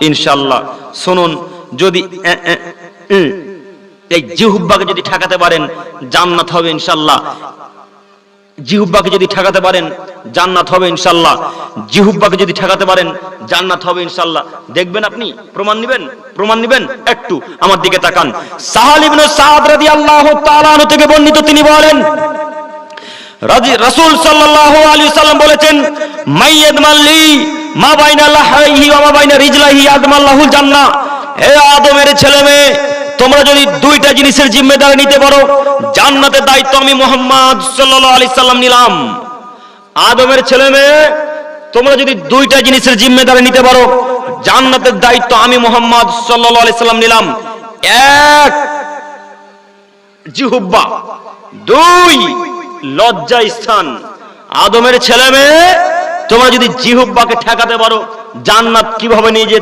ইনশাআল্লাহ। শুনুন, যদি এই জিহ্বাকে যদি ঠেকাতে পারেন জান্নাত হবে ইনশাআল্লাহ। জিহ্বাকে যদি ঠেকাতে পারেন জান্নাত হবে ইনশাআল্লাহ। জিহ্বাকে যদি ঠেকাতে পারেন জান্নাত হবে ইনশাআল্লাহ। দেখবেন আপনি, প্রমাণ নেবেন, প্রমাণ নেবেন। একটু আমার দিকে তাকান। সাহাল ইবনে সাদ রাদিয়াল্লাহু তাআলা আনহু থেকে বর্ণিত, তিনি বলেন রাসূল সাল্লাল্লাহু আলাইহি ওয়াসাল্লাম বলেছেন, মাইয়াদমাল্লি মা বাইনা লাহইহি ওয়া মা বাইনা রিজলাহি আদমাল্লাহুল জান্নাহ। হে আদমের ছেলে মেয়ে, তোমরা যদি দুইটা জিনিসের জিম্মেদারি নিতে পারো, জান্নাতের দায়িত্ব আমি মুহাম্মদ সাল্লাল্লাহু আলাইহি সাল্লাম নিলাম। আদমের ছেলে মেয়ে, তোমরা যদি দুইটা জিনিসের জিম্মেদারি নিতে পারো, জান্নাতের দায়িত্ব আমি মুহাম্মদ সাল্লাল্লাহু আলাইহি সাল্লাম নিলাম। এক, জিহ্বা। দুই, লজ্জা স্থান। আদমের ছেলে মেয়ে, তোমরা যদি জিহ্বাকে ঠেকাতে পারো, জান্নাত কিভাবে নিয়ে যেতে